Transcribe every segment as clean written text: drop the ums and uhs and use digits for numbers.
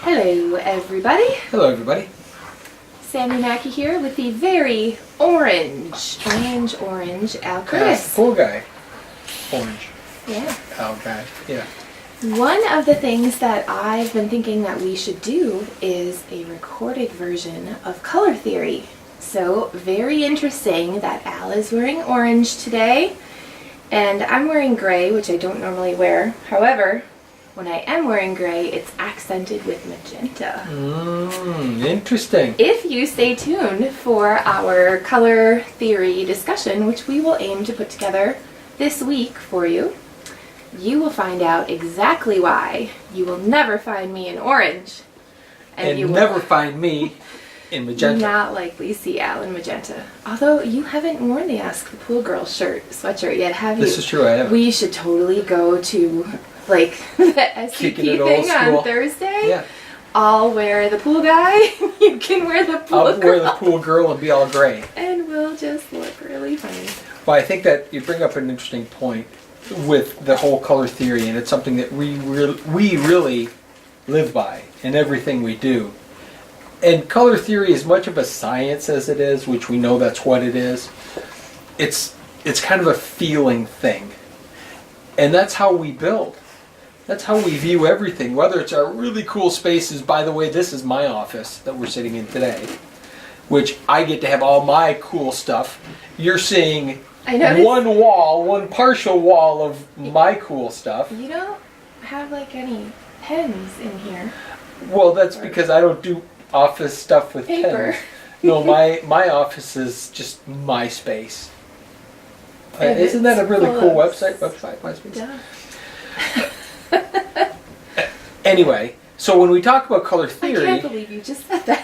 Hello everybody. Hello everybody. Sammy Mackey here with the very orange Al Curtis. Pool guy. Orange. Yeah. Al guy. Yeah. One of the things that I've been thinking that we should do is a recorded version of color theory. So very interesting that Al is wearing orange today and I'm wearing gray, which I don't normally wear. However, when I am wearing gray, it's accented with magenta. Interesting. If you stay tuned for our color theory discussion, which we will aim to put together this week for you, you will find out exactly why you will never find me in orange. And you will never find me in magenta. not likely see Al in magenta. Although you haven't worn the Ask the Pool Girl sweatshirt yet, have you? This is true, I haven't. We should totally go to like the SCP thing on Thursday. Yeah. I'll wear the pool guy. You can wear the pool girl. I'll wear the pool girl and be all gray. And we'll just look really funny. Well, I think that you bring up an interesting point with the whole color theory, and it's something that we really live by in everything we do. And color theory is much of a science as it is, which we know that's what it is. It's kind of a feeling thing. And that's how we build. That's how we view everything, whether it's our really cool spaces. By the way, this is my office that we're sitting in today, which I get to have all my cool stuff. You're seeing one partial wall of my cool stuff. You don't have like any pens in here. Well, that's because I don't do office stuff with paper. pens. No, my office is just my space. Isn't that a really cool website? MySpace? Yeah. Anyway, so when we talk about color theory... I can't believe you just said that.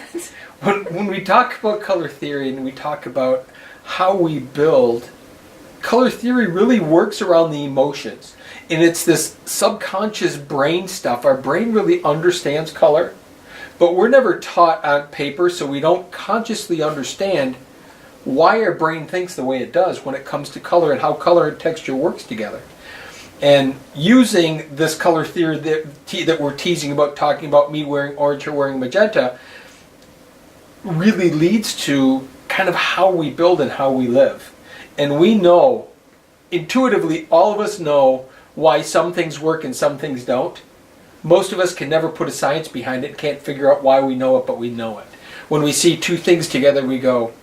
When we talk about color theory and we talk about how we build, color theory really works around the emotions. And it's this subconscious brain stuff. Our brain really understands color, but we're never taught on paper, so we don't consciously understand why our brain thinks the way it does when it comes to color and how color and texture works together. And using this color theory that we're teasing about, talking about me wearing orange or wearing magenta, really leads to kind of how we build and how we live. And we know, intuitively, all of us know why some things work and some things don't. Most of us can never put a science behind it, can't figure out why we know it, but we know it. When we see two things together, we go,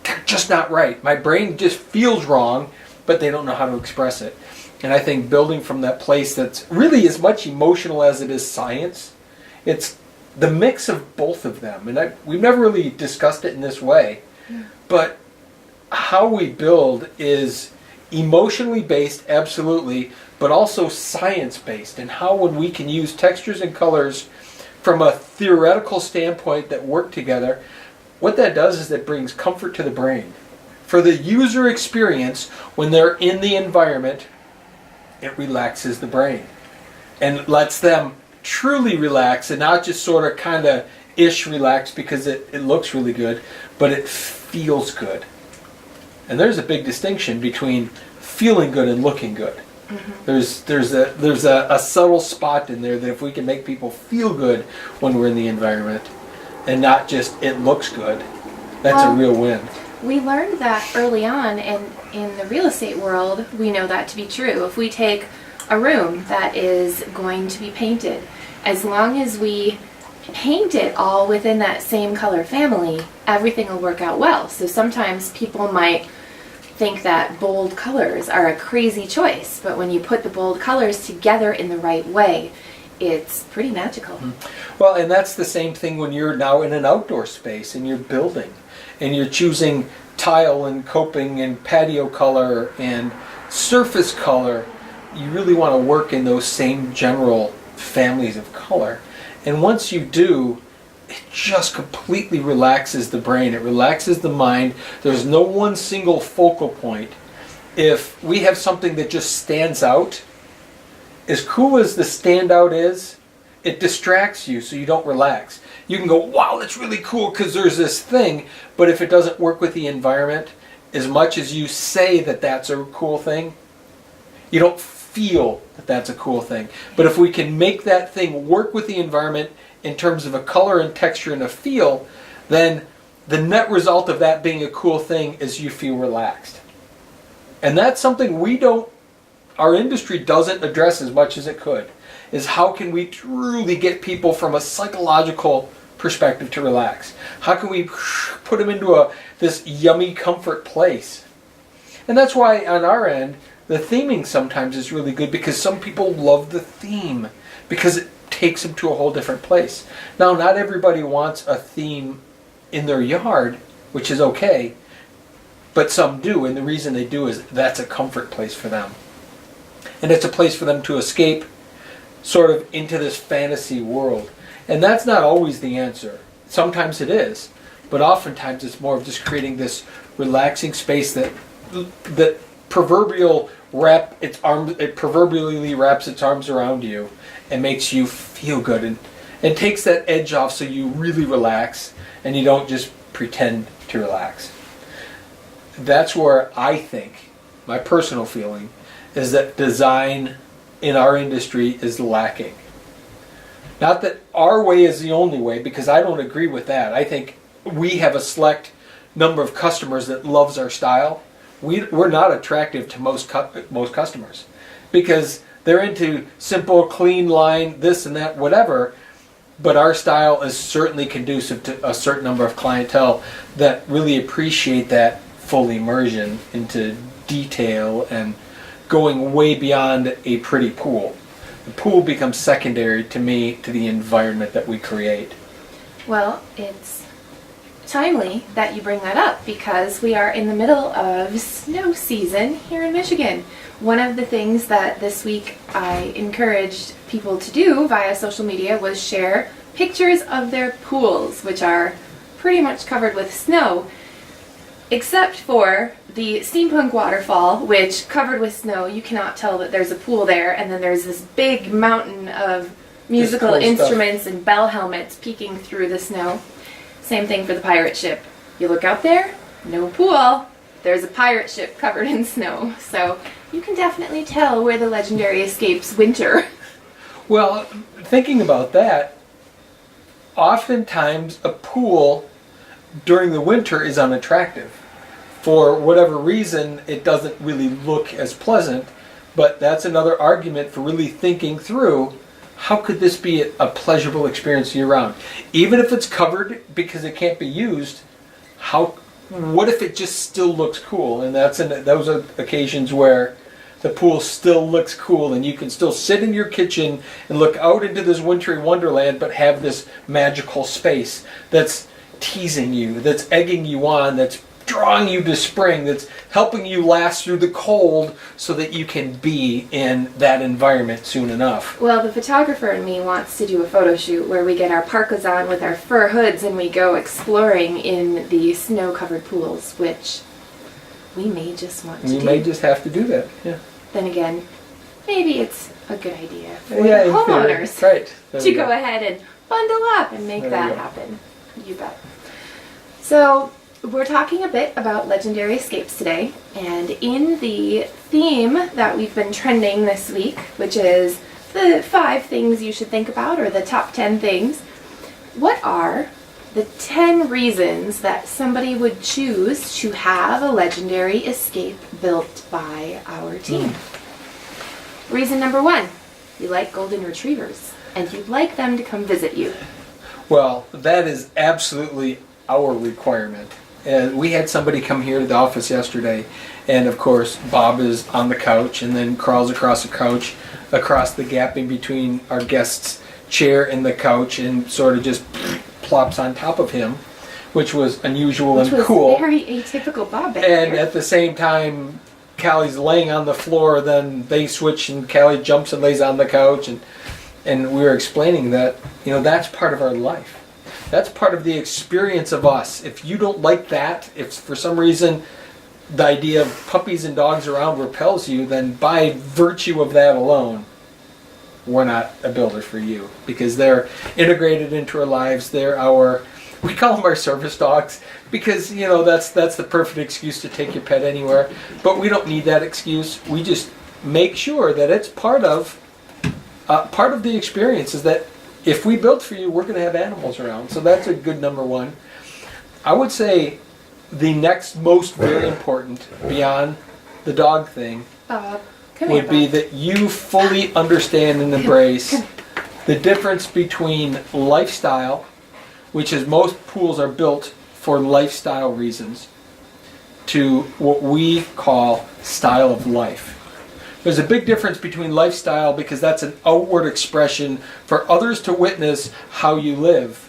they're just not right. My brain just feels wrong, but they don't know how to express it. And I think building from that place that's really as much emotional as it is science, it's the mix of both of them. And we've never really discussed it in this way, but how we build is emotionally based, absolutely, but also science based. And how when we can use textures and colors from a theoretical standpoint that work together, what that does is it brings comfort to the brain. For the user experience, when they're in the environment, it relaxes the brain and lets them truly relax and not just sort of kind of ish relax because it looks really good, but it feels good. And there's a big distinction between feeling good and looking good. Mm-hmm. There's a subtle spot in there that if we can make people feel good when we're in the environment and not just it looks good, that's a real win. We learned that early on, and in the real estate world, we know that to be true. If we take a room that is going to be painted, as long as we paint it all within that same color family, everything will work out well. So sometimes people might think that bold colors are a crazy choice, but when you put the bold colors together in the right way, it's pretty magical. Well, and that's the same thing when you're now in an outdoor space and you're building and you're choosing tile and coping and patio color and surface color. You really want to work in those same general families of color. And once you do, it just completely relaxes the brain. It relaxes the mind. There's no one single focal point. If we have something that just stands out, as cool as the standout is, it distracts you so you don't relax. You can go, wow, that's really cool because there's this thing, but if it doesn't work with the environment, as much as you say that that's a cool thing, you don't feel that that's a cool thing. But if we can make that thing work with the environment in terms of a color and texture and a feel, then the net result of that being a cool thing is you feel relaxed. And that's something our industry doesn't address as much as it could, is how can we truly get people from a psychological perspective to relax? How can we put them into this yummy comfort place? And that's why on our end, the theming sometimes is really good, because some people love the theme because it takes them to a whole different place. Now, not everybody wants a theme in their yard, which is okay, but some do, and the reason they do is that's a comfort place for them. And it's a place for them to escape sort of into this fantasy world. And that's not always the answer. Sometimes it is, but oftentimes it's more of just creating this relaxing space that proverbially wraps its arms around you and makes you feel good, and takes that edge off so you really relax and you don't just pretend to relax. That's where I think, my personal feeling, is that design in our industry is lacking. Not that our way is the only way, because I don't agree with that. I think we have a select number of customers that loves our style. We're not attractive to most customers, because they're into simple, clean line, this and that, whatever. But our style is certainly conducive to a certain number of clientele that really appreciate that full immersion into detail and going way beyond a pretty pool. The pool becomes secondary to me, to the environment that we create. Well, it's timely that you bring that up, because we are in the middle of snow season here in Michigan. One of the things that this week I encouraged people to do via social media was share pictures of their pools, which are pretty much covered with snow, except for the steampunk waterfall, which, covered with snow, you cannot tell that there's a pool there, and then there's this big mountain of musical instruments and bell helmets peeking through the snow. Same thing for the pirate ship. You look out there, no pool, there's a pirate ship covered in snow. So you can definitely tell where the Legendary Escapes winter. Well, thinking about that, oftentimes a pool during the winter is unattractive. For whatever reason, it doesn't really look as pleasant, but that's another argument for really thinking through, how could this be a pleasurable experience year-round? Even if it's covered because it can't be used, what if it just still looks cool? And those are occasions where the pool still looks cool, and you can still sit in your kitchen and look out into this wintry wonderland, but have this magical space that's teasing you, that's egging you on, that's drawing you to spring, that's helping you last through the cold so that you can be in that environment soon enough. Well, the photographer in me wants to do a photo shoot where we get our parkas on with our fur hoods and we go exploring in the snow-covered pools, which we may just want to do. You may just have to do that, yeah. Then again, maybe it's a good idea for the homeowners right. to go ahead and bundle up and make that happen. You bet. So, we're talking a bit about Legendary Escapes today, and in the theme that we've been trending this week, which is the 5 things you should think about, or the top 10 things, what are the 10 reasons that somebody would choose to have a Legendary Escape built by our team? Reason number 1, you like golden retrievers, and you'd like them to come visit you. Well, that is absolutely our requirement. And we had somebody come here to the office yesterday, and of course Bob is on the couch and then crawls across the couch, across the gap in between our guest's chair and the couch, and sort of just plops on top of him, which was unusual and cool. Very atypical Bob back And there. at the same time, Callie's laying on the floor, then they switch and Callie jumps and lays on the couch, and we were explaining that, that's part of our life. That's part of the experience of us. If you don't like that, if for some reason the idea of puppies and dogs around repels you, then by virtue of that alone, we're not a builder for you. Because they're integrated into our lives. We call them our service dogs, because that's the perfect excuse to take your pet anywhere. But we don't need that excuse. We just make sure that it's part of the experience, is that if we build for you, we're going to have animals around. So that's a good number one. I would say the next most very important, beyond the dog thing, Bob, come would here, be Bob. that you fully understand and embrace the difference between lifestyle, which is most pools are built for lifestyle reasons, to what we call style of life. There's a big difference between lifestyle because that's an outward expression for others to witness how you live.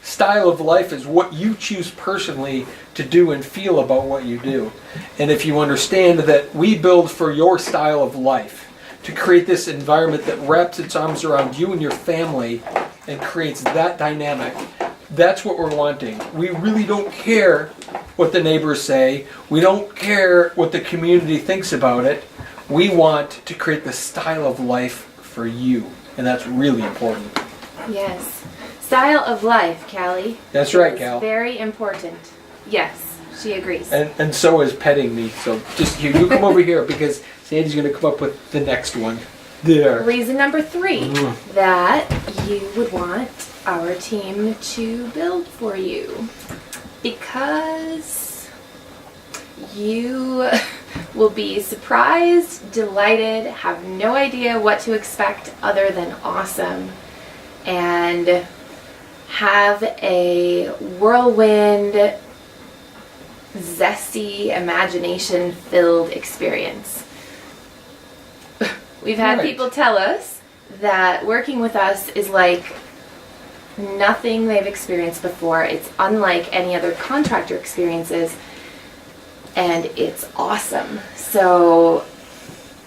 Style of life is what you choose personally to do and feel about what you do. And if you understand that we build for your style of life, to create this environment that wraps its arms around you and your family and creates that dynamic, that's what we're wanting. We really don't care what the neighbors say. We don't care what the community thinks about it. We want to create the style of life for you. And that's really important. Yes. Style of life, Callie. That's right, is Cal. very important. Yes, she agrees. And so is petting me. So just you come over here because Sandy's going to come up with the next one. There. Reason number 3 that you would want our team to build for you. Because you will be surprised, delighted, have no idea what to expect other than awesome, and have a whirlwind, zesty, imagination-filled experience. We've had Right. people tell us that working with us is like nothing they've experienced before. It's unlike any other contractor experiences, and it's awesome. So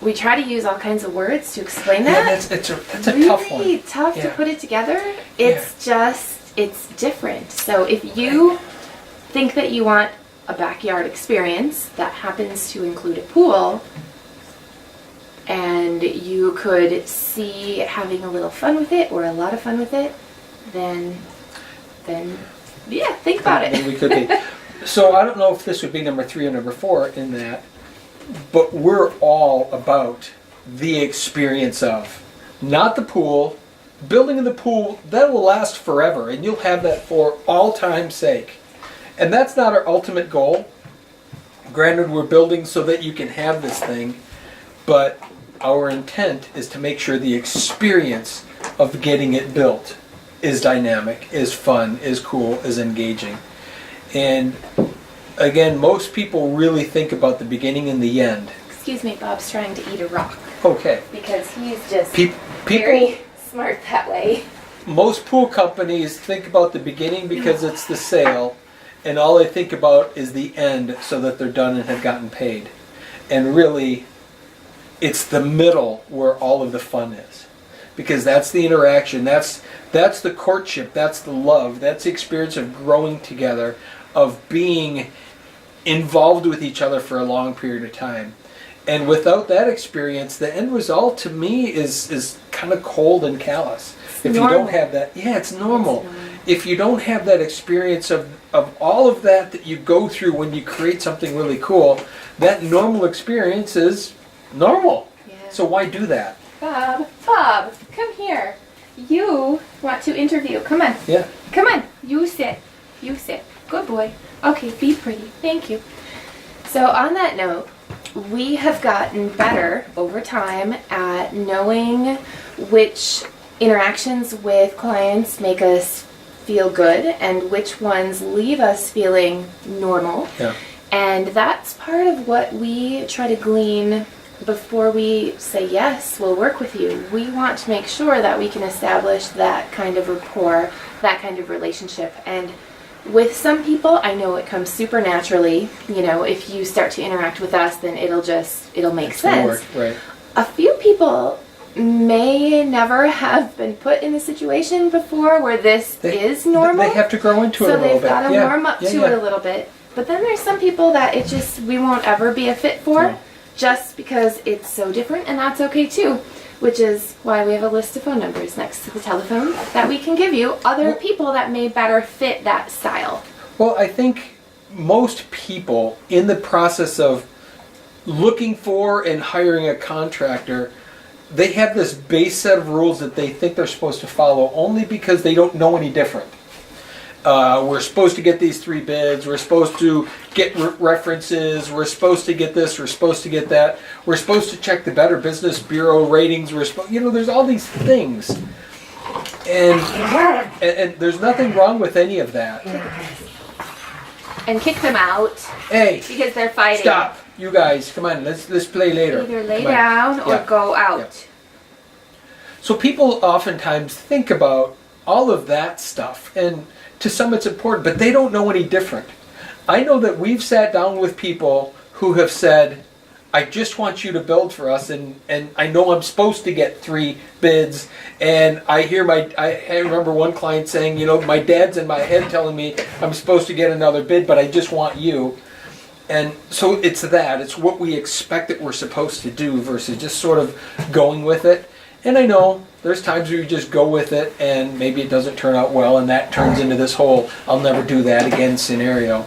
we try to use all kinds of words to explain that. Yeah, that's a really tough one. tough to Yeah. put it together. It's just, it's different. So if you think that you want a backyard experience that happens to include a pool, and you could see having a little fun with it or a lot of fun with it, then yeah, think about Then it. we could be. So I don't know if this would be number 3 or number 4 in that, but we're all about the experience of, not the pool. Building in the pool, that will last forever, and you'll have that for all time's sake. And that's not our ultimate goal. Granted, we're building so that you can have this thing, but our intent is to make sure the experience of getting it built is dynamic, is fun, is cool, is engaging. And again, most people really think about the beginning and the end. Excuse me, Bob's trying to eat a rock Okay. because he's just People, very smart that way. most pool companies think about the beginning because it's the sale, and all they think about is the end so that they're done and have gotten paid. And really, it's the middle where all of the fun is. Because that's the interaction, that's the courtship, that's the love, that's the experience of growing together, of being involved with each other for a long period of time. And without that experience, the end result to me is kind of cold and callous. If you don't have that, yeah, it's normal. If you don't have that experience of all of that you go through when you create something really cool, that normal experience is normal. Yeah. So why do that? Bob, come here. You want to interview. Come on. Yeah. Come on. You sit. You sit. Good boy. Okay, be pretty. Thank you. So on that note, we have gotten better over time at knowing which interactions with clients make us feel good and which ones leave us feeling normal. Yeah. And that's part of what we try to glean before we say, yes, we'll work with you. We want to make sure that we can establish that kind of rapport, that kind of relationship. And with some people, I know it comes super naturally. You know, if you start to interact with us, then it'll make sense. Work, right. A few people may never have been put in a situation before where this is normal. They have to grow into it a So little they've bit. got to Yeah. warm up Yeah, to yeah. it a little bit. But then there's some people that we won't ever be a fit for, No. just because it's so different, and that's okay too. Which is why we have a list of phone numbers next to the telephone that we can give you other people that may better fit that style. Well, I think most people in the process of looking for and hiring a contractor, they have this base set of rules that they think they're supposed to follow only because they don't know any different. We're supposed to get these 3 bids, we're supposed to get references, we're supposed to get this, we're supposed to get that, we're supposed to check the Better Business Bureau ratings, there's all these things. And there's nothing wrong with any of that. And kick them out. Hey, because they're fighting. Stop, you guys, come on, let's play later. Either lay down or go out. Yeah. So people oftentimes think about all of that stuff, and to some it's important, but they don't know any different. I know that we've sat down with people who have said, I just want you to build for us, and I know I'm supposed to get 3 bids, and I remember one client saying, my dad's in my head telling me I'm supposed to get another bid, but I just want you. And so it's what we expect that we're supposed to do versus just sort of going with it. And I know there's times where you just go with it and maybe it doesn't turn out well, and that turns into this whole I'll never do that again scenario.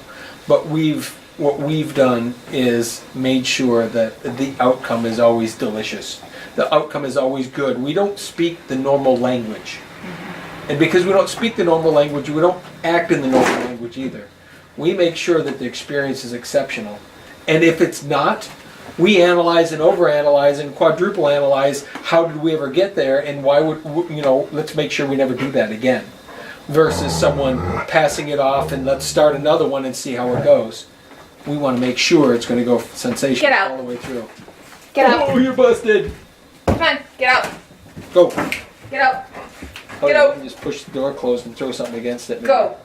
But what we've done is made sure that the outcome is always delicious. The outcome is always good. We don't speak the normal language. And because we don't speak the normal language, we don't act in the normal language either. We make sure that the experience is exceptional. And if it's not, we analyze and overanalyze and quadruple analyze how did we ever get there, and why would, let's make sure we never do that again. Versus someone passing it off and let's start another one and see how it goes. We want to make sure it's going to go sensational all the way through. Get out. Oh, you're busted. Come on, get out. Go. Get out. Oh, Get out. Just push the door closed and throw something against it. Maybe. Go.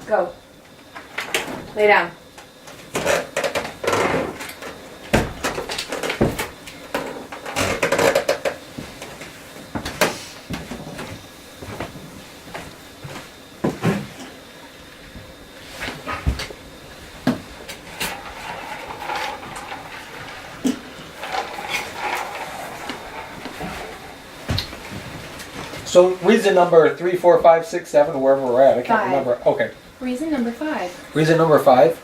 Go. Lay down. So reason number 3, 4, 5, 6, 7, wherever we're at, I can't 5. remember. Okay. Reason number 5. Reason number 5,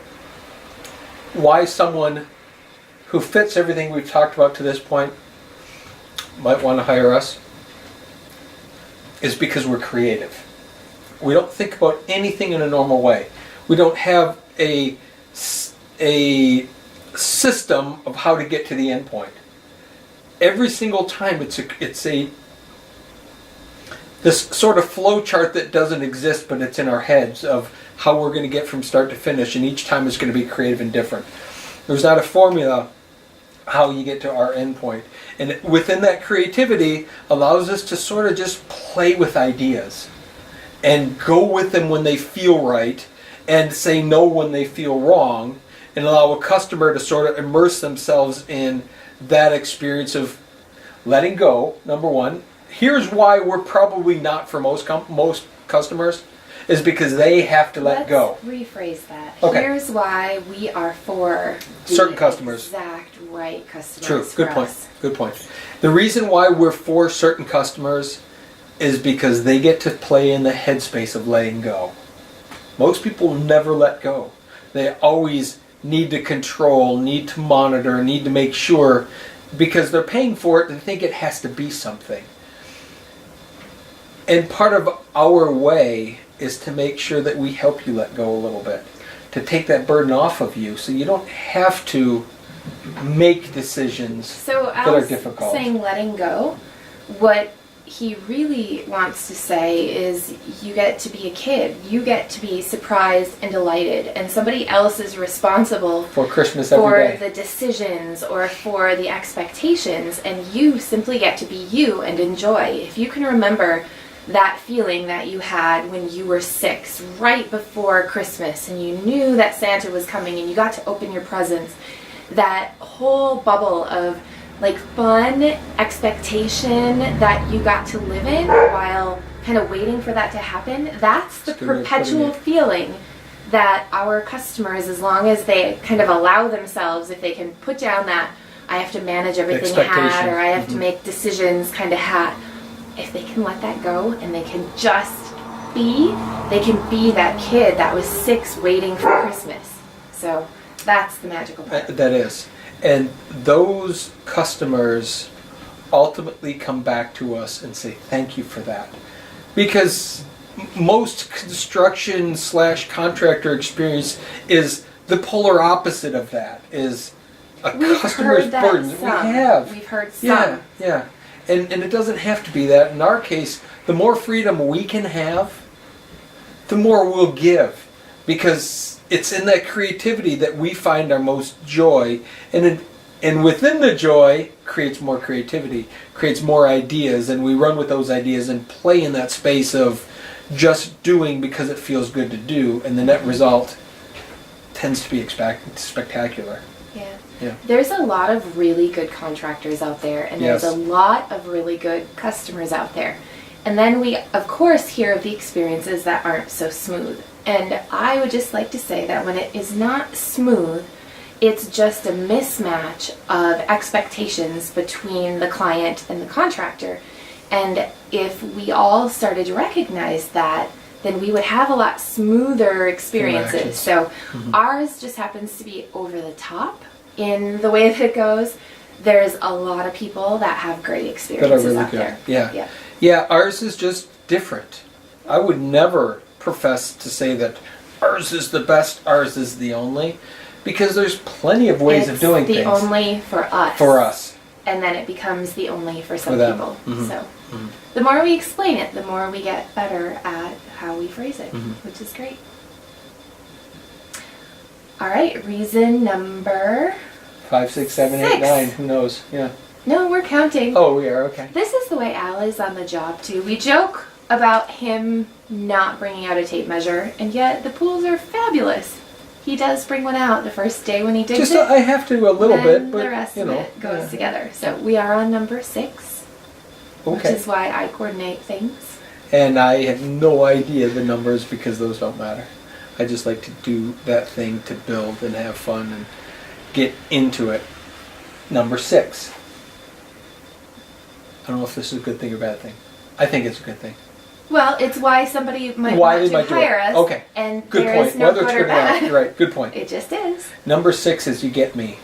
why someone who fits everything we've talked about to this point might want to hire us is because we're creative. We don't think about anything in a normal way. We don't have a system of how to get to the end point. Every single time it's this sort of flow chart that doesn't exist, but it's in our heads of how we're going to get from start to finish, and each time it's going to be creative and different. There's not a formula how you get to our end point. And within that creativity allows us to sort of just play with ideas and go with them when they feel right and say no when they feel wrong, and allow a customer to sort of immerse themselves in that experience of letting go, number one. Here's why we're probably not for most customers, is because they have to let go. Let's rephrase that. Okay. Here's why we are for certain customers. Exact right customers. True. Good point. Us. Good point. The reason why we're for certain customers is because they get to play in the headspace of letting go. Most people never let go. They always need to control, need to monitor, need to make sure, because they're paying for it and think it has to be something. And part of our way is to make sure that we help you let go a little bit, to take that burden off of you so you don't have to make decisions that are difficult. Saying letting go, what he really wants to say is you get to be a kid. You get to be surprised and delighted, and somebody else is responsible for Christmas every day, for the decisions or for the expectations, and you simply get to be you and enjoy. If you can remember that feeling that you had when you were 6, right before Christmas, and you knew that Santa was coming and you got to open your presents, that whole bubble of like fun expectation that you got to live in while kind of waiting for that to happen, that's the perpetual feeling that our customers, as long as they kind of allow themselves, if they can put down that I have to manage everything hat, or I have to make decisions kind of hat, if they can let that go and they can just be, they can be that kid that was 6 waiting for Christmas. So that's the magical part. That is. And those customers ultimately come back to us and say thank you for that. Because most construction / contractor experience is the polar opposite of that, is a We've customer's heard that burden. some. We have. We've heard some. Yeah, yeah. And it doesn't have to be that. In our case, the more freedom we can have, the more we'll give. Because it's in that creativity that we find our most joy. And within the joy creates more creativity, creates more ideas, and we run with those ideas and play in that space of just doing because it feels good to do, and the net result tends to be spectacular. Yeah. Yeah. There's a lot of really good contractors out there, and there's Yes. a lot of really good customers out there. And then we, of course, hear of the experiences that aren't so smooth. And I would just like to say that when it is not smooth, it's just a mismatch of expectations between the client and the contractor. And if we all started to recognize that, then we would have a lot smoother experiences. Interactions. So ours just happens to be over the top in the way that it goes. There's a lot of people that have great That are experiences really out good. there. Yeah. Yeah. Yeah, ours is just different. I would never profess to say that ours is the best, ours is the only, because there's plenty of ways of doing It's the things only for us. for us. And then it becomes the only for some For them. people. Mhm. So the more we explain it, the more we get better at how we phrase it, which is great. All right, reason number... 5, 6, 7, 8, 6. 9. Who knows? Yeah. No, we're counting. Oh, we are. Okay. This is the way Al is on the job too. We joke about him not bringing out a tape measure, and yet the pools are fabulous. He does bring one out the first day when he digs Just it. I have to a little then bit, but the rest you of know. it goes yeah. together. So we are on number 6, which Okay. is why I coordinate things. And I have no idea the numbers because those don't matter. I just like to do that thing to build and have fun and get into it. Number 6. I don't know if this is a good thing or bad thing. I think it's a good thing. Well, it's why somebody might Why want they to might do it. hire us. Okay. And Good there point. is no Whether it's good or good or not. bad. Right. Good point. It just is. Number 6 is you get me.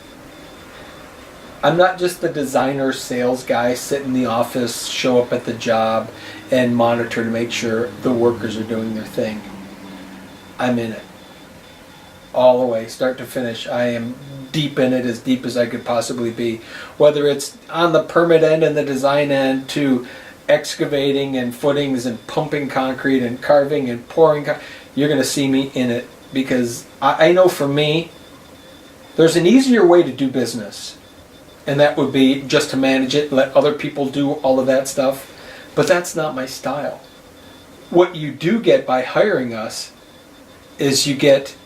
I'm not just the designer sales guy, sit in the office, show up at the job, and monitor to make sure the workers are doing their thing. I'm in it. All the way, start to finish. I am deep in it, as deep as I could possibly be. Whether it's on the permit end and the design end to excavating and footings and pumping concrete and carving and pouring, you're going to see me in it. Because I know for me, there's an easier way to do business. And that would be just to manage it, let other people do all of that stuff. But that's not my style. What you do get by hiring us is you get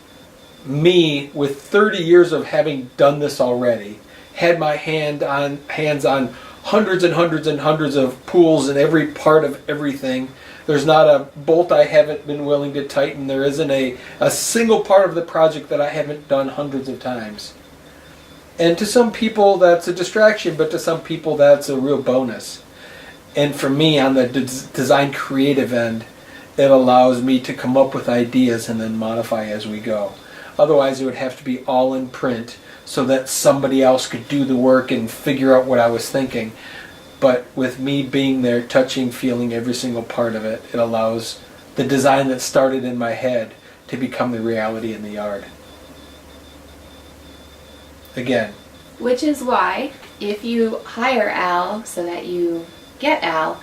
me with 30 years of having done this already, had my hands on hundreds and hundreds and hundreds of pools in every part of everything. There's not a bolt I haven't been willing to tighten. There isn't a single part of the project that I haven't done hundreds of times. And to some people that's a distraction, but to some people that's a real bonus. And for me, on the design creative end, it allows me to come up with ideas and then modify as we go. Otherwise, it would have to be all in print so that somebody else could do the work and figure out what I was thinking. But with me being there, touching, feeling every single part of it, it allows the design that started in my head to become the reality in the yard. Again. Which is why, if you hire Al so that you get Al,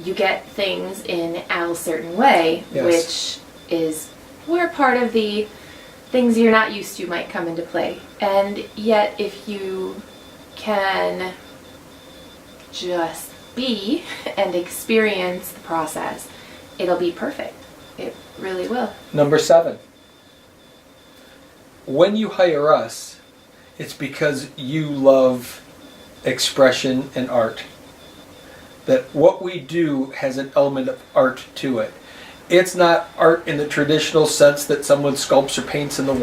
you get things in Al's certain way, Yes. which is where part of the things you're not used to might come into play. And yet, if you can just be and experience the process, it'll be perfect. It really will. Number 7. When you hire us, it's because you love expression and art. That what we do has an element of art to it. It's not art in the traditional sense that someone sculpts or paints on a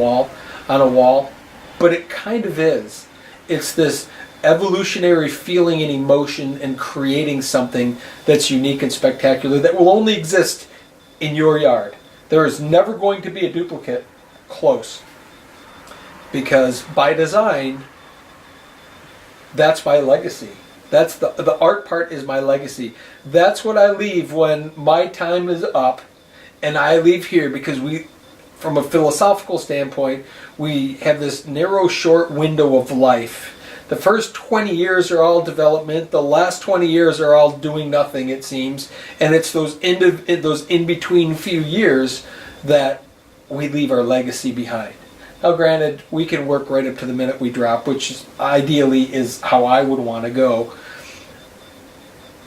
wall, but it kind of is. It's this evolutionary feeling and emotion and creating something that's unique and spectacular that will only exist in your yard. There is never going to be a duplicate close. Because by design, that's my legacy. That's the art part is my legacy. That's what I leave when my time is up and I leave here, because from a philosophical standpoint, we have this narrow, short window of life. The first 20 years are all development. The last 20 years are all doing nothing, it seems. And it's those in-between few years that we leave our legacy behind. Now, granted, we can work right up to the minute we drop, which ideally is how I would want to go.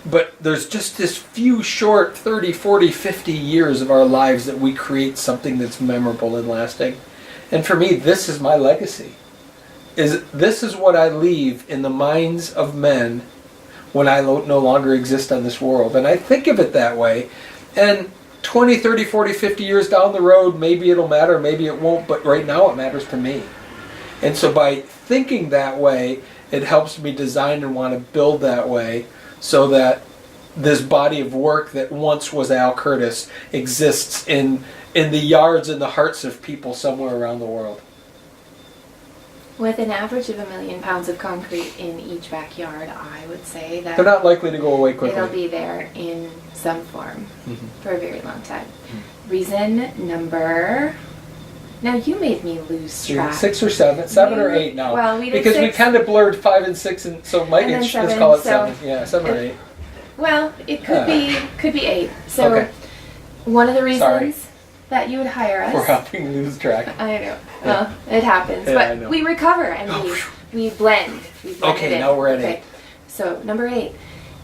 But there's just this few short 30, 40, 50 years of our lives that we create something that's memorable and lasting. And for me, this is my legacy. This is what I leave in the minds of men when I no longer exist on this world. And I think of it that way. And 20, 30, 40, 50 years down the road, maybe it'll matter, maybe it won't, but right now it matters to me. And so by thinking that way, it helps me design and want to build that way, so that this body of work that once was Al Curtis exists in the yards and the hearts of people somewhere around the world. With an average of 1 million pounds of concrete in each backyard, I would say that they're not likely to go away quickly. It'll be there in some form for a very long time. Reason number... Now you made me lose track. 6 or 7, 7 or 8 now. Well, we did because 6. we kind of blurred 5 and 6, and so let's call it 7. Yeah, 7 or 8. Well, it could be 8. So okay. One of the reasons that you would hire us. We're helping lose track. I know. Well, it happens, but we recover and we blend. Okay, now we're at 8. So number 8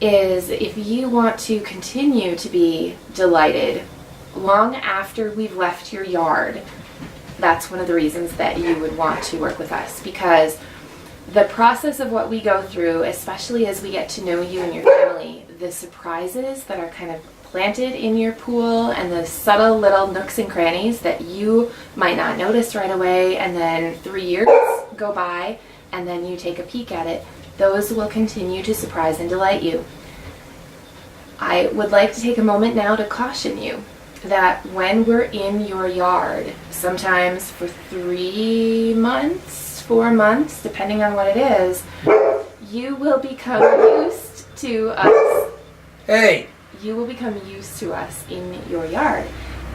is, if you want to continue to be delighted long after we've left your yard, that's one of the reasons that you would want to work with us, because the process of what we go through, especially as we get to know you and your family, the surprises that are kind of planted in your pool and the subtle little nooks and crannies that you might not notice right away, and then 3 years go by and then you take a peek at it, those will continue to surprise and delight you. I would like to take a moment now to caution you that when we're in your yard, sometimes for 3 months, 4 months, depending on what it is, you will become used to us. Hey! You will become used to us in your yard,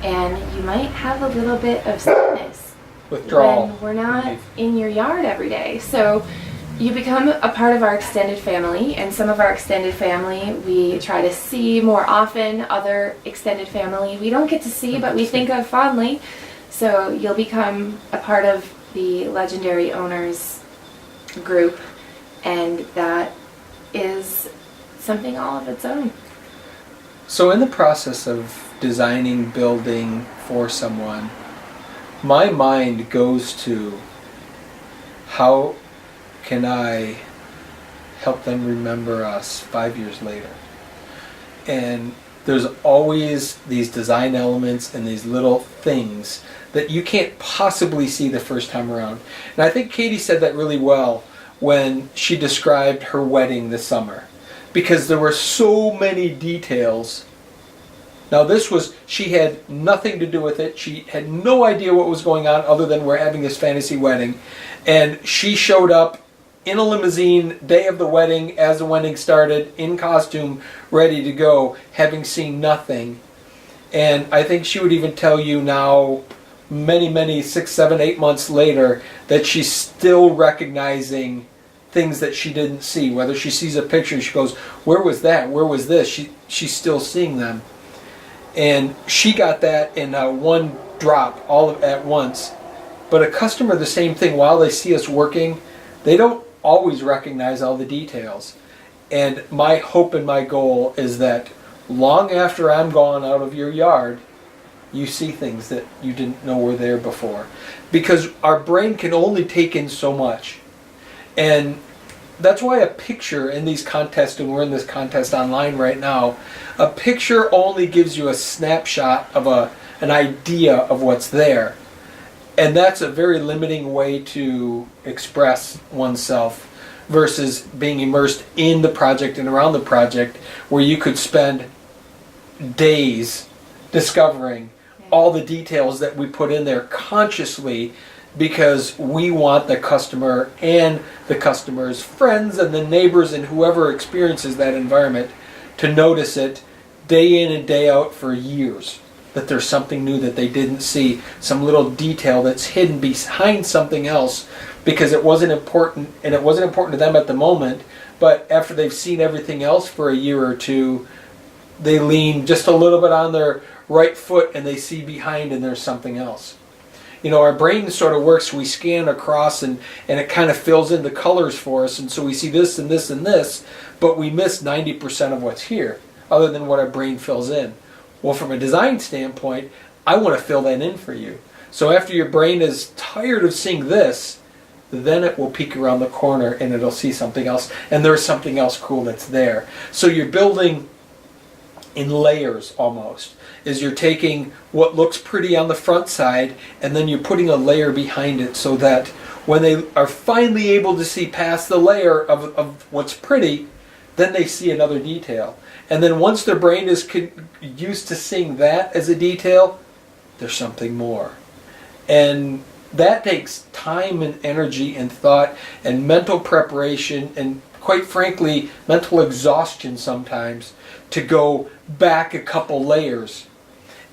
and you might have a little bit of sadness. Withdrawal. When we're not in your yard every day. So you become a part of our extended family, and some of our extended family we try to see more often. Other extended family we don't get to see, but we think of fondly. So you'll become a part of the legendary owners group, and that is something all of its own. So in the process of designing, building for someone, my mind goes to, how can I help them remember us 5 years later? And there's always these design elements and these little things that you can't possibly see the first time around. And I think Katie said that really well when she described her wedding this summer, because there were so many details. Now she had nothing to do with it. She had no idea what was going on other than we're having this fantasy wedding. And she showed up in a limousine day of the wedding, as the wedding started, in costume, ready to go, having seen nothing. And I think she would even tell you now, many 6, 7, 8 months later, that she's still recognizing things that she didn't see. Whether she sees a picture, she goes, where was that? Where was this? She's still seeing them. And she got that in one drop, all at once. But a customer, the same thing. While they see us working, they don't always recognize all the details. And my hope and my goal is that long after I'm gone out of your yard, you see things that you didn't know were there before. Because our brain can only take in so much. And that's why a picture in these contests, and we're in this contest online right now, a picture only gives you a snapshot of an idea of what's there. And that's a very limiting way to express oneself versus being immersed in the project and around the project, where you could spend days discovering all the details that we put in there consciously because we want the customer and the customer's friends and the neighbors and whoever experiences that environment to notice it day in and day out for years. That there's something new that they didn't see, some little detail that's hidden behind something else because it wasn't important, and it wasn't important to them at the moment, but after they've seen everything else for a year or two, they lean just a little bit on their right foot and they see behind and there's something else. You know, our brain sort of works, we scan across and it kind of fills in the colors for us, and so we see this and this and this, but we miss 90% of what's here, other than what our brain fills in. Well, from a design standpoint, I want to fill that in for you. So after your brain is tired of seeing this, then it will peek around the corner and it'll see something else, and there's something else cool that's there. So you're building in layers almost. Is you're taking what looks pretty on the front side and then you're putting a layer behind it so that when they are finally able to see past the layer of what's pretty, then they see another detail. And then once their brain is used to seeing that as a detail, there's something more. And that takes time and energy and thought and mental preparation and, quite frankly, mental exhaustion sometimes to go back a couple layers.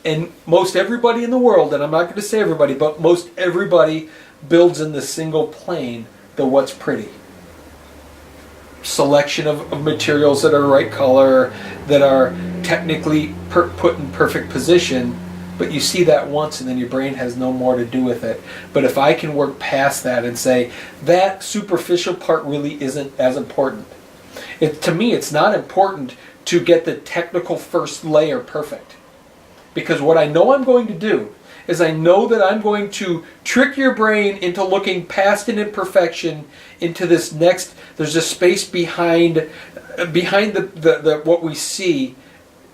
And most everybody in the world, and I'm not going to say everybody, but most everybody builds in the single plane the what's pretty. Selection of materials that are right color, that are technically put in perfect position, but you see that once and then your brain has no more to do with it. But if I can work past that and say, that superficial part really isn't as important. To me, it's not important to get the technical first layer perfect. Because what I know I'm going to do is I know that I'm going to trick your brain into looking past an imperfection into this next, there's a space behind the what we see.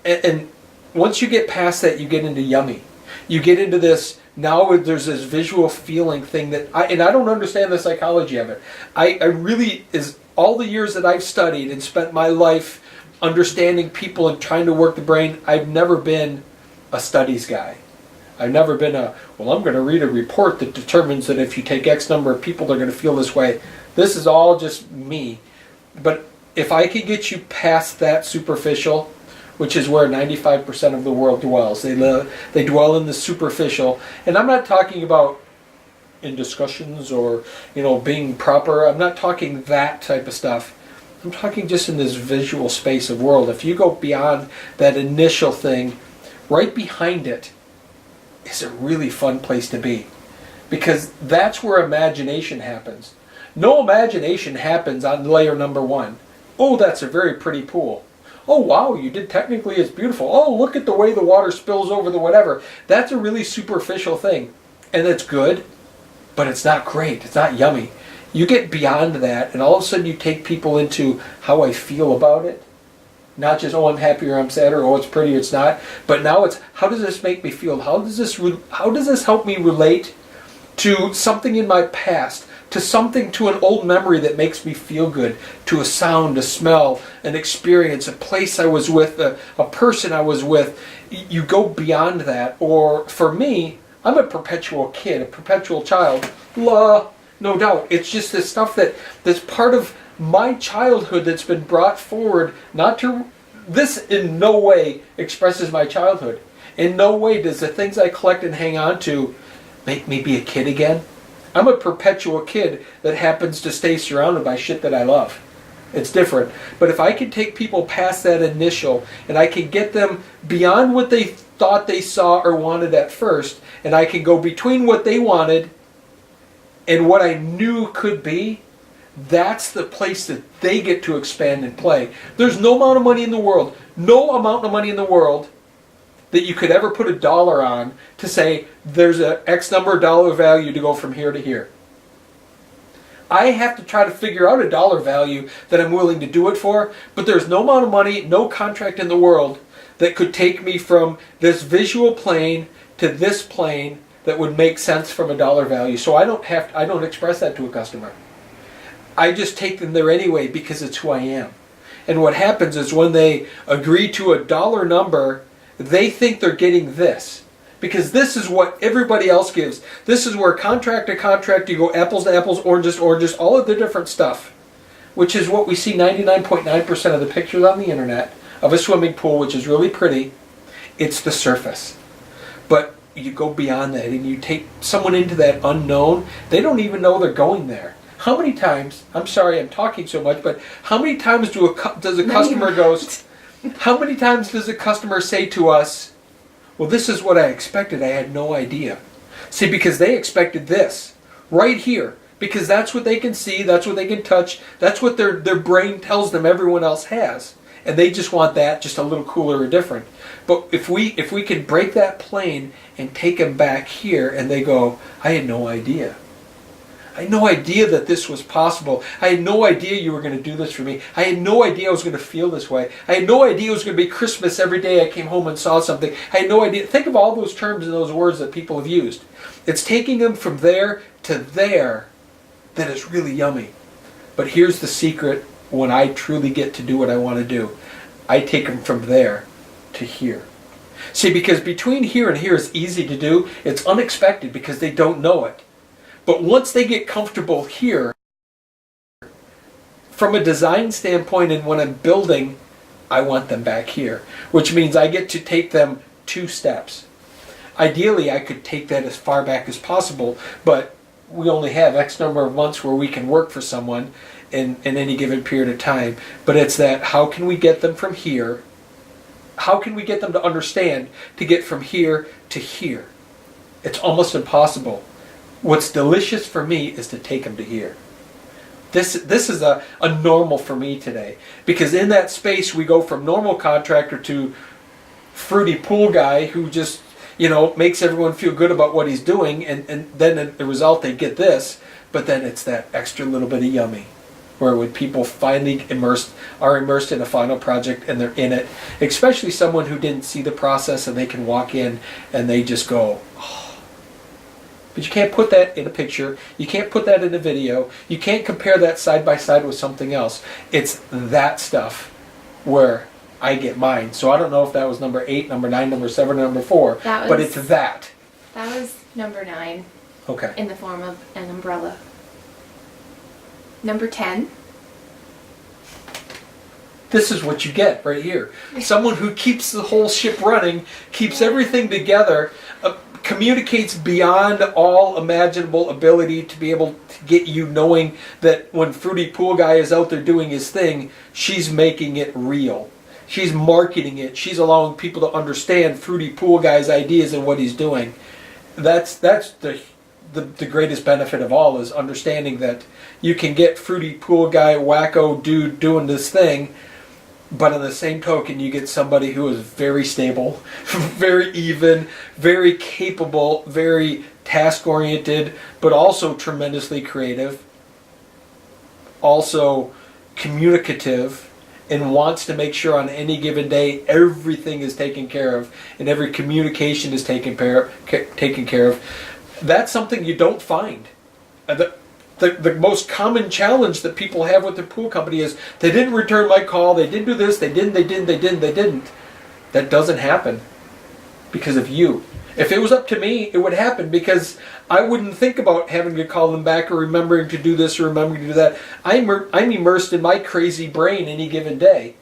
And once you get past that, you get into yummy. You get into this, now there's this visual feeling thing that, I don't understand the psychology of it. I really, is all the years that I've studied and spent my life understanding people and trying to work the brain, I've never been a studies guy. I've never been I'm going to read a report that determines that if you take X number of people, they're going to feel this way. This is all just me. But if I could get you past that superficial, which is where 95% of the world dwells. They dwell in the superficial. And I'm not talking about in discussions or, being proper. I'm not talking that type of stuff. I'm talking just in this visual space of world. If you go beyond that initial thing, right behind it is a really fun place to be. Because that's where imagination happens. No imagination happens on layer number 1. Oh, that's a very pretty pool. Oh, wow, you did technically, it's beautiful. Oh, look at the way the water spills over the whatever. That's a really superficial thing. And it's good, but it's not great. It's not yummy. You get beyond that, and all of a sudden you take people into how I feel about it. Not just, oh, I'm happy or I'm sad or oh, it's pretty or it's not. But now it's, how does this make me feel? How does this help me relate to something in my past? To an old memory that makes me feel good, to a sound, a smell, an experience, a place I was with, a person I was with. You go beyond that. Or for me, I'm a perpetual kid, a perpetual child. No doubt. It's just this stuff that's part of my childhood that's been brought forward. This in no way expresses my childhood. In no way does the things I collect and hang on to make me be a kid again. I'm a perpetual kid that happens to stay surrounded by shit that I love. It's different. But if I can take people past that initial and I can get them beyond what they thought they saw or wanted at first, and I can go between what they wanted and what I knew could be, that's the place that they get to expand and play. There's no amount of money in the world, that you could ever put a dollar on to say there's an X number of dollar value to go from here to here. I have to try to figure out a dollar value that I'm willing to do it for, but there's no amount of money, no contract in the world that could take me from this visual plane to this plane that would make sense from a dollar value. So I don't express that to a customer. I just take them there anyway because it's who I am. And what happens is when they agree to a dollar number, they think they're getting this. Because this is what everybody else gives. This is where contract to contract, you go apples to apples, oranges to oranges, all of the different stuff. Which is what we see 99.9% of the pictures on the internet of a swimming pool, which is really pretty. It's the surface. But you go beyond that and you take someone into that unknown, they don't even know they're going there. How many times, I'm sorry I'm talking so much, but how many times does a customer goes, how many times does a customer say to us, well, this is what I expected, I had no idea. See, because they expected this, right here. Because that's what they can see, that's what they can touch, that's what their brain tells them everyone else has. And they just want that, just a little cooler or different. But if we can break that plane and take them back here and they go, I had no idea. I had no idea that this was possible. I had no idea you were going to do this for me. I had no idea I was going to feel this way. I had no idea it was going to be Christmas every day I came home and saw something. I had no idea. Think of all those terms and those words that people have used. It's taking them from there to there that is really yummy. But here's the secret when I truly get to do what I want to do. I take them from there to here. See, because between here and here is easy to do. It's unexpected because they don't know it. But once they get comfortable here, from a design standpoint and when I'm building, I want them back here. Which means I get to take them 2 steps. Ideally, I could take that as far back as possible, but we only have X number of months where we can work for someone in any given period of time. But it's that, how can we get them from here? How can we get them to understand to get from here to here? It's almost impossible. What's delicious for me is to take them to here. This is a normal for me today. Because in that space we go from normal contractor to fruity pool guy who just, makes everyone feel good about what he's doing, and then in the result they get this, but then it's that extra little bit of yummy. Where when people finally are immersed in a final project and they're in it, especially someone who didn't see the process and they can walk in and they just go, oh. But you can't put that in a picture, you can't put that in a video, you can't compare that side by side with something else. It's that stuff where I get mine. So I don't know if that was number 8, number 9, number 7, or number 4, but it's that. That was number 9. Okay. In the form of an umbrella. Number 10. This is what you get right here. Someone who keeps the whole ship running, keeps everything together, communicates beyond all imaginable ability to be able to get you knowing that when Fruity Pool Guy is out there doing his thing, she's making it real. She's marketing it. She's allowing people to understand Fruity Pool Guy's ideas and what he's doing. That's the greatest benefit of all, is understanding that you can get Fruity Pool Guy, wacko dude doing this thing, but on the same token you get somebody who is very stable, very even, very capable, very task oriented, but also tremendously creative, also communicative, and wants to make sure on any given day everything is taken care of and every communication is taken care of. That's something you don't find. The most common challenge that people have with their pool company is, they didn't return my call, they didn't do this, they didn't. That doesn't happen because of you. If it was up to me, it would happen because I wouldn't think about having to call them back or remembering to do this or remembering to do that. I'm immersed in my crazy brain any given day.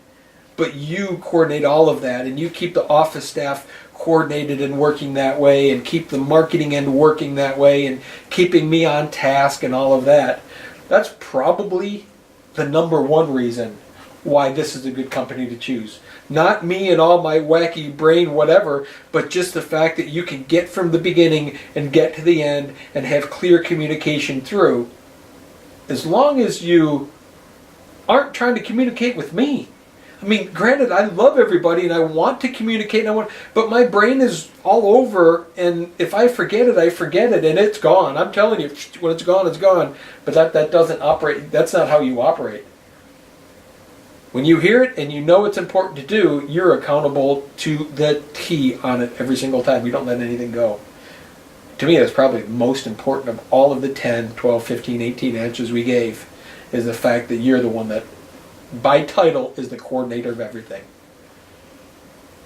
But you coordinate all of that, and you keep the office staff coordinated and working that way, and keep the marketing end working that way, and keeping me on task and all of that. That's probably the number 1 reason why this is a good company to choose. Not me and all my wacky brain whatever, but just the fact that you can get from the beginning and get to the end and have clear communication through. As long as you aren't trying to communicate with me. I mean, granted, I love everybody and I want to communicate, but my brain is all over, and if I forget it, I forget it, and it's gone. I'm telling you, when it's gone, it's gone. But that doesn't operate. That's not how you operate. When you hear it and you know it's important to do, you're accountable to the T on it every single time. You don't let anything go. To me, that's probably the most important of all of the 10, 12, 15, 18 answers we gave, is the fact that you're the one that, by title, is the coordinator of everything.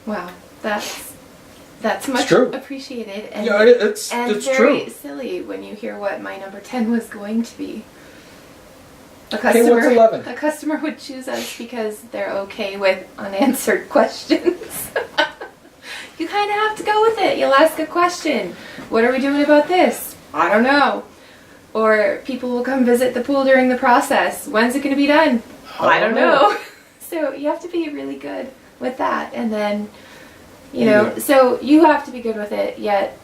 Wow, that's That's much true. appreciated. And, Yeah, it's very true. silly when you hear what my number 10 was going to be. Okay, what's 11? A customer would choose us because they're okay with unanswered questions. You kind of have to go with it. You'll ask a question. What are we doing about this? I don't know. Or people will come visit the pool during the process. When's it going to be done? I don't know. So you have to be really good with that. And then, so you have to be good with it, yet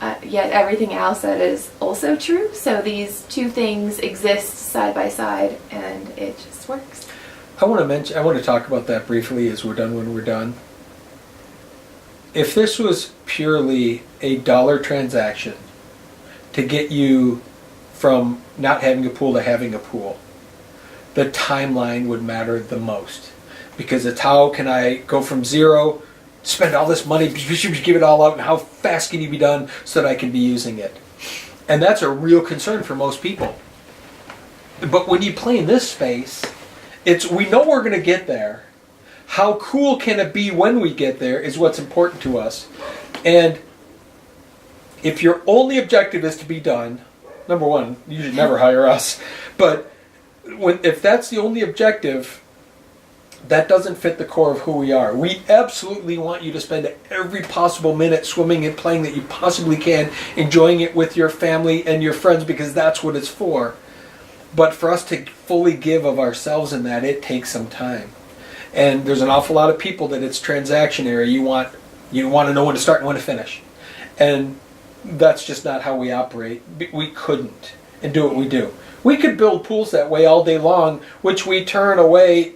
everything else that is also true. So these two things exist side by side, and it just works. I want to talk about that briefly as we're done when we're done. If this was purely a dollar transaction to get you from not having a pool to having a pool, the timeline would matter the most. Because it's how can I go from zero, spend all this money, give it all out, and how fast can you be done so that I can be using it? And that's a real concern for most people. But when you play in this space, we know we're going to get there. How cool can it be when we get there is what's important to us. And if your only objective is to be done, number one, you should never hire us. But if that's the only objective, that doesn't fit the core of who we are. We absolutely want you to spend every possible minute swimming and playing that you possibly can, enjoying it with your family and your friends, because that's what it's for. But for us to fully give of ourselves in that, it takes some time. And there's an awful lot of people that it's transactionary. You want to know when to start and when to finish. And that's just not how we operate. We couldn't and do what we do. We could build pools that way all day long, which we turn away.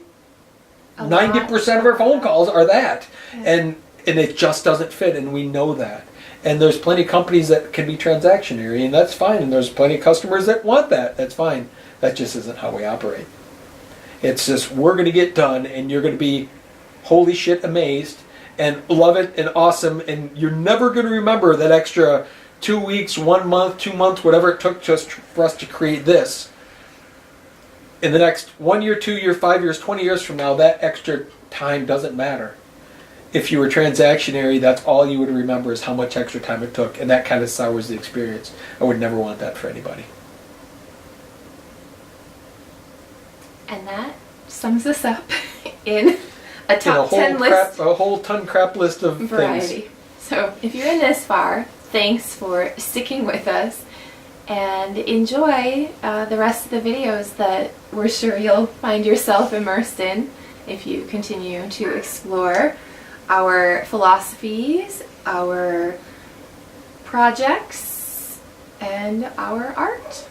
90% of our phone calls are that. And it just doesn't fit, and we know that. And there's plenty of companies that can be transactionary, and that's fine. And there's plenty of customers that want that. That's fine. That just isn't how we operate. It's just, we're going to get done, and you're going to be holy shit amazed and love it and awesome, and you're never going to remember that extra 2 weeks, 1 month, 2 months, whatever it took just for us to create this. In the next 1 year, 2 year, 5 years, 20 years from now, that extra time doesn't matter. If you were transactionary, that's all you would remember is how much extra time it took, and that kind of sours the experience. I would never want that for anybody. And that sums us up in a top 10 list. A whole ton crap list of variety. things. So if you're in this far, thanks for sticking with us, and enjoy the rest of the videos that we're sure you'll find yourself immersed in if you continue to explore our philosophies, our projects, and our art.